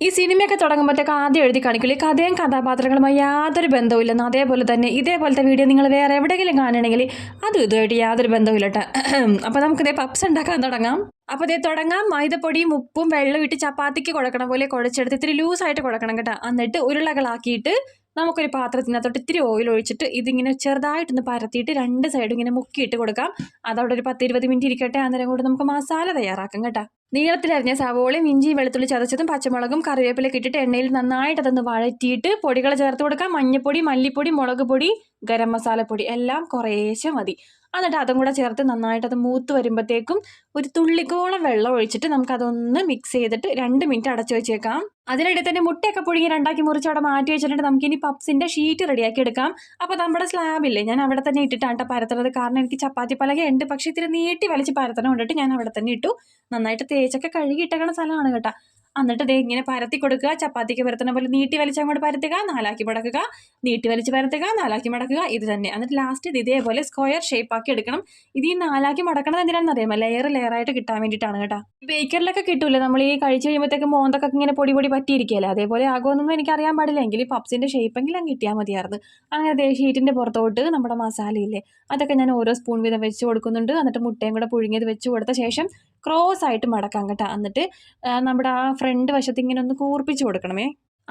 ഈ സിനിമയൊക്കെ തുടങ്ങുമ്പോഴത്തേക്ക് ആദ്യം എഴുതി കാണിക്കില്ല ഈ കഥയും കഥാപാത്രങ്ങളുമായി യാതൊരു ബന്ധവുമില്ലെന്ന്. അതേപോലെ തന്നെ ഇതേപോലത്തെ വീഡിയോ നിങ്ങൾ വേറെ എവിടെയെങ്കിലും കാണണമെങ്കിൽ അതും ഇതുമായിട്ട് യാതൊരു ബന്ധവുമില്ല കേട്ടോ. അപ്പോൾ നമുക്കിതേ പപ്സ് ഉണ്ടാക്കാൻ തുടങ്ങാം. അപ്പോൾ ഇതേ തുടങ്ങാം. മൈദപ്പൊടിയും ഉപ്പും വെള്ളം ഇട്ട് ചപ്പാത്തിക്ക് കുഴക്കണ പോലെ കുഴച്ചെടുത്ത് ഇത്തിരി ലൂസായിട്ട് കുഴക്കണം കേട്ടോ. എന്നിട്ട് ഉരുളകളാക്കിയിട്ട് നമുക്കൊരു പാത്രത്തിനകത്തോട്ട് ഇത്തിരി ഓയിൽ ഒഴിച്ചിട്ട് ഇതിങ്ങനെ ചെറുതായിട്ടൊന്ന് പരത്തിയിട്ട് രണ്ട് സൈഡും ഇങ്ങനെ മുക്കിയിട്ട് കൊടുക്കാം. അതവിടെ ഒരു 10-20 മിനിറ്റ് ഇരിക്കട്ടെ. അന്നേരം കൂടെ നമുക്ക് മസാല തയ്യാറാക്കാം കേട്ടോ. നീളത്തിലരിഞ്ഞ സവോളയും ഇഞ്ചിയും വെളുത്തുള്ളി ചതച്ചതും പച്ചമുളകും കറിവേപ്പിലൊക്കെ ഇട്ടിട്ട് എണ്ണയിൽ നന്നായിട്ട് അതൊന്ന് വഴറ്റിയിട്ട് പൊടികൾ ചേർത്ത് കൊടുക്കാം. മഞ്ഞപ്പൊടി, മല്ലിപ്പൊടി, മുളക് പൊടി, ഗരം മസാലപ്പൊടി എല്ലാം കുറേശ്ശെ മതി. എന്നിട്ട് അതും കൂടെ ചേർത്ത് നന്നായിട്ട് അത് മൂത്ത് വരുമ്പോഴത്തേക്കും ഒരു തുള്ളിക്കോളം വെള്ളം ഒഴിച്ചിട്ട് നമുക്കതൊന്ന് മിക്സ് ചെയ്തിട്ട് 2 മിനിറ്റ് അടച്ചു വെച്ചേക്കാം. അതിനിടെ തന്നെ മുട്ടയൊക്കെ പുഴുങ്ങി രണ്ടാക്കി മുറിച്ച് അവിടെ മാറ്റി വെച്ചിട്ട് നമുക്കിനി പപ്സിൻ്റെ ഷീറ്റ് റെഡിയാക്കി എടുക്കാം. അപ്പോൾ നമ്മുടെ സ്ലാബില്ലേ ഞാൻ അവിടെ തന്നെ ഇട്ടിട്ടാണ് പരത്തുന്നത്. കാരണം എനിക്ക് ചപ്പാത്തി പലകയുണ്ട്, പക്ഷേ ഇത്തിരി നീട്ടി വലിച്ച് പരത്തണം കൊണ്ടിട്ട് ഞാൻ അവിടെ തന്നെ ഇട്ടു. നന്നായിട്ട് തേച്ചൊക്കെ കഴുകി ഇട്ടേക്കണ സ്ഥലമാണ് കേട്ടോ. എന്നിട്ട് ദേ ഇങ്ങനെ പരത്തി കൊടുക്കുക. ചപ്പാത്തിക്ക് പരത്തുന്ന പോലെ നീട്ടി വലിച്ച് അങ്ങോട്ട് പരത്തുക, 4ആക്കി മടക്കുക, നീട്ടി വലിച്ച് പരത്തുക, 4ആക്കി മടക്കുക. ഇത് തന്നെ. എന്നിട്ട് ലാസ്റ്റ് ഇത് ഇതേപോലെ സ്ക്വയർ ഷേപ്പ് ആക്കി എടുക്കണം. ഇത് ഈ 4ആക്കി മടക്കണത് എന്തിനാണെന്ന് അറിയാമോ? ലെയറായിട്ട് കിട്ടാൻ വേണ്ടിയിട്ടാണ് കേട്ടോ. ബേക്കറിലൊക്കെ കിട്ടൂല്ലേ നമ്മൾ ഈ കഴിച്ച് കഴിയുമ്പോഴത്തേക്ക് മോന്തൊക്കെ ഇങ്ങനെ പൊടി പൊടി പറ്റിയിരിക്കുകയല്ലേ, അതേപോലെ ആകുമെന്നൊന്നും എനിക്കറിയാൻ പാടില്ല. എങ്കിൽ പപ്സിൻ്റെ ഷേപ്പെങ്കിലും അങ്ങ് കിട്ടിയാൽ മതിയായിരുന്നു. അങ്ങനെ ഷീറ്റിൻ്റെ പുറത്തോട്ട് നമ്മുടെ മസാലയില്ലേ അതൊക്കെ ഞാൻ ഓരോ സ്പൂൺ വീതം വെച്ച് കൊടുക്കുന്നുണ്ട്. എന്നിട്ട് മുട്ടയും കൂടെ പുഴുങ്ങിയത് വെച്ച് കൊടുത്ത ശേഷം ക്രോസ് ആയിട്ട് മടക്കാം കേട്ടോ. എന്നിട്ട് നമ്മുടെ ആ ഫ്രണ്ട് വശത്ത് ഇങ്ങനെ ഒന്ന് കൂർപ്പിച്ച് കൊടുക്കണമേ.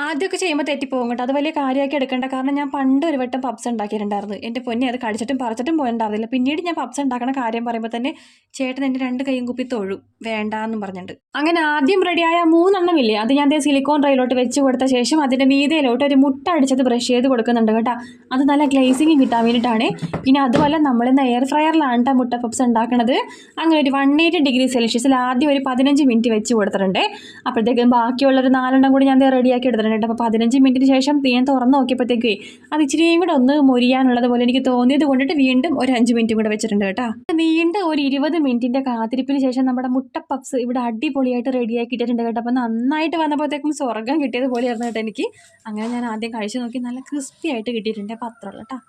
ആദ്യമൊക്കെ ചെയ്യുമ്പോൾ തെറ്റിപ്പോകും കേട്ടോ. അത് വലിയ കാര്യമാക്കി എടുക്കേണ്ട. കാരണം ഞാൻ പണ്ട് ഒരു വട്ടം പപ്സ് ഉണ്ടാക്കിയിട്ടുണ്ടായിരുന്നു. എൻ്റെ പൊന്നെ അത് കടിച്ചിട്ടും പറിച്ചിട്ടും പോയിട്ടുണ്ടായിരുന്നില്ല. പിന്നീട് ഞാൻ പപ്സ് ഉണ്ടാക്കണ കാര്യം പറയുമ്പോൾ തന്നെ ചേട്ടൻ എൻ്റെ 2 കൈയും കുപ്പി തൊഴും വേണ്ടാന്നും പറഞ്ഞിട്ടുണ്ട്. അങ്ങനെ ആദ്യം റെഡിയായ 3 എണ്ണമില്ലേ അത് ഞാൻ സിലിക്കോൺ ട്രൈയിലോട്ട് വെച്ച് കൊടുത്ത ശേഷം അതിൻ്റെ മീതയിലോട്ട് ഒരു മുട്ട അടിച്ചത് ബ്രഷ് ചെയ്ത് കൊടുക്കുന്നുണ്ട് കേട്ടോ. അത് നല്ല ഗ്ലേസിങ് കിട്ടാൻ വേണ്ടിയിട്ടാണ്. പിന്നെ അതുപോലെ നമ്മളിന്ന് എയർ ഫ്രയറിലാണ് കേട്ടോ മുട്ട പപ്സ് ഉണ്ടാക്കണത്. അങ്ങനെ ഒരു 180 ഡിഗ്രി സെൽഷ്യസിൽ ആദ്യം ഒരു 15 മിനിറ്റ് വെച്ച് കൊടുത്തിട്ടുണ്ട്. അപ്പോഴത്തേക്കും ബാക്കിയുള്ളൊരു 4 എണ്ണം കൂടി ഞാൻ റെഡിയാക്കി എടുത്തിട്ടുണ്ട്. അപ്പോൾ 15 മിനിറ്റിന് ശേഷം ഞാൻ തുറന്ന് നോക്കിയപ്പോഴത്തേക്ക് അത് ഇച്ചിരിയും കൂടെ ഒന്ന് മൊരിയാനുള്ളത് പോലെ എനിക്ക് തോന്നിയത് കൊണ്ടിട്ട് വീണ്ടും ഒരു 5 മിനിറ്റും കൂടെ വെച്ചിട്ടുണ്ട് കേട്ടോ. നീണ്ട ഒരു 20 മിനിറ്റിൻ്റെ കാത്തിരിപ്പിന് ശേഷം നമ്മുടെ മുട്ട പപ്സ് ഇവിടെ അടിപൊളിയായിട്ട് റെഡിയാക്കിയിട്ടുണ്ട് കേട്ടോ. അപ്പോൾ നന്നായിട്ട് വന്നപ്പോഴത്തേക്കും സ്വർഗ്ഗം കിട്ടിയത് പോലെയായിരുന്നു കേട്ടോ എനിക്ക്. അങ്ങനെ ഞാൻ ആദ്യം കഴിച്ച് നോക്കി, നല്ല ക്രിസ്പി ആയിട്ട് കിട്ടിയിട്ടുണ്ട്. പത്രമുള്ള കേട്ടോ.